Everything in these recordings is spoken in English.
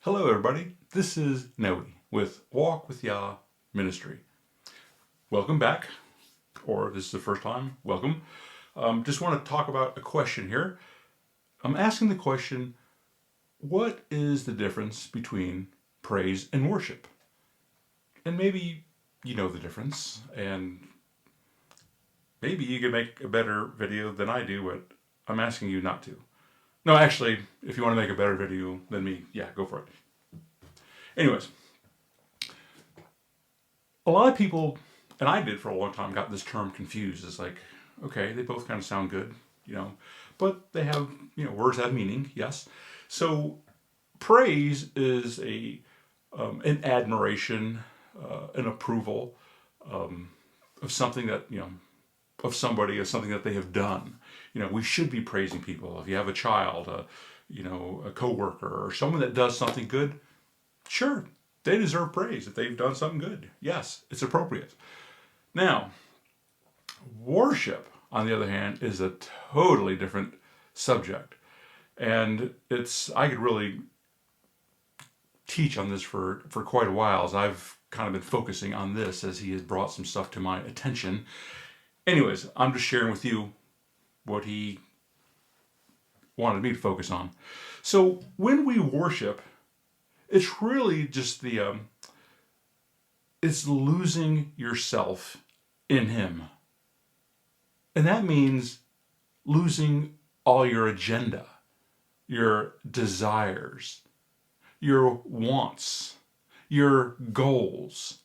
Hello everybody, this is Noe with Walk with Yah Ministry. Welcome back, or this is the first time, welcome. Just want to talk about a question here. I'm asking the question, what is the difference between praise and worship? And maybe you know the difference, and maybe you can make a better video than I do, but I'm asking you not to. No, actually, if you want to make a better video than me, yeah, go for it. Anyways, a lot of people, and I did for a long time, got this term confused. It's like, okay, they both kind of sound good, but they have, words have meaning, yes. So praise is an admiration, an approval of something that, of somebody, of something that they have done. We should be praising people. If you have a child, a coworker, or someone that does something good, sure, they deserve praise if they've done something good. Yes, it's appropriate. Now, worship, on the other hand, is a totally different subject. And I could really teach on this for quite a while, as I've kind of been focusing on this as he has brought some stuff to my attention. Anyways, I'm just sharing with you what he wanted me to focus on. So when we worship, it's really just it's losing yourself in him. And that means losing all your agenda, your desires, your wants, your goals,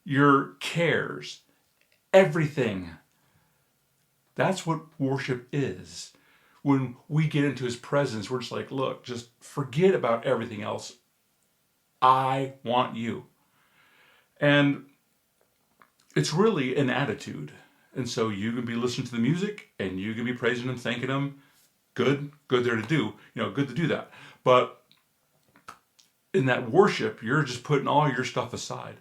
your cares, everything. That's what worship is. When we get into his presence, we're just like, look, just forget about everything else. I want you. And it's really an attitude. And so you can be listening to the music and you can be praising him, thanking him. Good there to do. Good to do that. But in that worship, you're just putting all your stuff aside.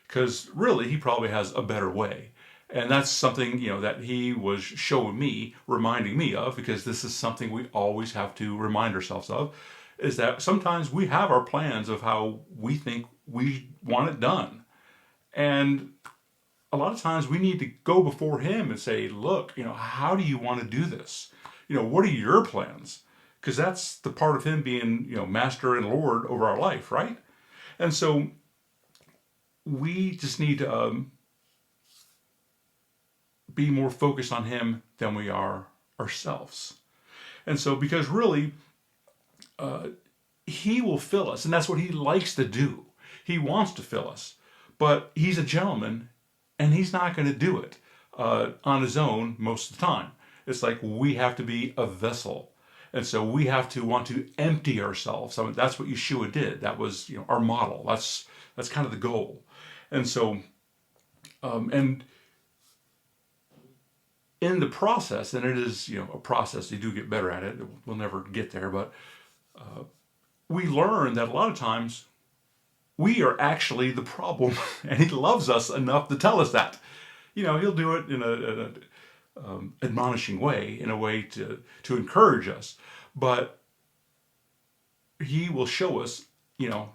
Because really, he probably has a better way. And that's something, that he was showing me, reminding me of, because this is something we always have to remind ourselves of, is that sometimes we have our plans of how we think we want it done. And a lot of times we need to go before him and say, look, how do you want to do this? What are your plans? Because that's the part of him being, master and Lord over our life, right? And so we just need to be more focused on him than we are ourselves. And so, because really, he will fill us, and that's what he likes to do. He wants to fill us, but he's a gentleman, and he's not going to do it on his own most of the time. It's like we have to be a vessel, and so we have to want to empty ourselves. I mean, that's what Yeshua did. That was our model. That's kind of the goal. And so, and in the process, and it is a process. You do get better at it. We'll never get there, but we learn that a lot of times we are actually the problem, and he loves us enough to tell us that. He'll do it in a admonishing way, in a way to encourage us, but he will show us, no,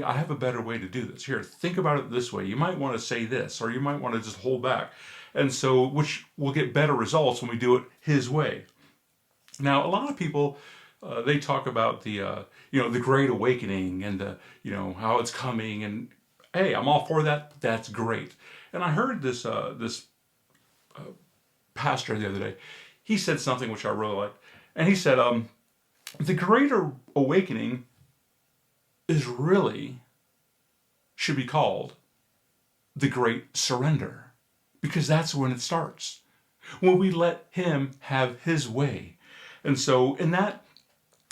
I have a better way to do this. Here, think about it this way. You might want to say this, or you might want to just hold back. And so, which will get better results when we do it his way. Now, a lot of people, they talk about the Great Awakening and how it's coming, and hey, I'm all for that. That's great. And I heard this pastor the other day. He said something which I really liked, and he said, the Greater Awakening should be called the Great Surrender, because that's when it starts, when we let him have his way. And so, and that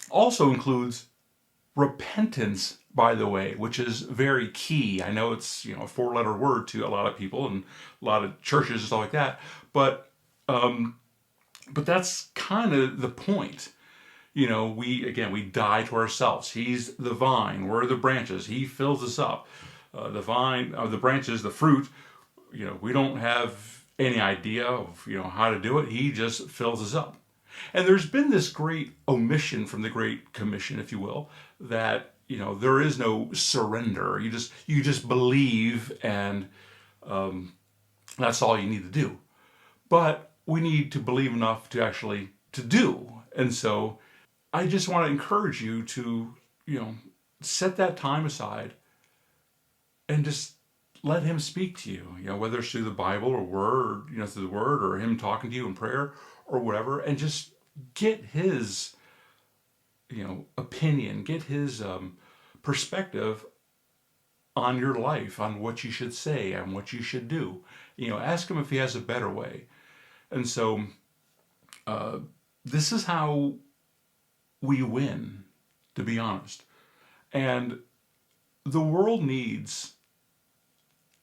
also includes repentance, by the way, which is very key. I know it's a 4-letter word to a lot of people and a lot of churches and stuff like that, but that's kind of the point. We die to ourselves. He's the vine, we're the branches. He fills us up. The vine, the branches, the fruit. We don't have any idea of how to do it. He just fills us up. And there's been this great omission from the Great Commission, if you will, that there is no surrender. You just believe, and that's all you need to do. But we need to believe enough to actually to do. And so I just want to encourage you to, set that time aside and just let him speak to you, whether it's through the Bible or word, through the word, or him talking to you in prayer or whatever, and just get his, opinion, get his perspective on your life, on what you should say, on what you should do. Ask him if he has a better way. And so this is how we win, to be honest. And the world needs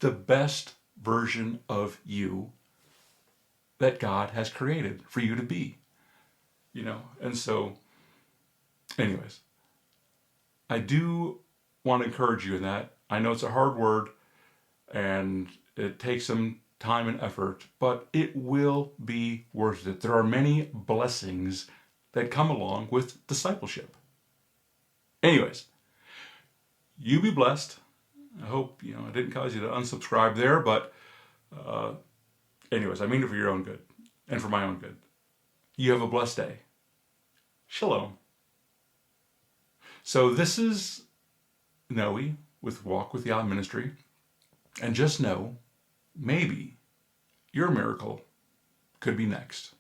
the best version of you that God has created for you to be, And so, anyways, I do want to encourage you in that. I know it's a hard word and it takes some time and effort, but it will be worth it. There are many blessings that come along with discipleship. Anyways, you be blessed. I hope, I didn't cause you to unsubscribe there, but anyways, I mean it for your own good and for my own good. You have a blessed day. Shalom. So this is Noe with Walk with Yah Ministry. And just know, maybe your miracle could be next.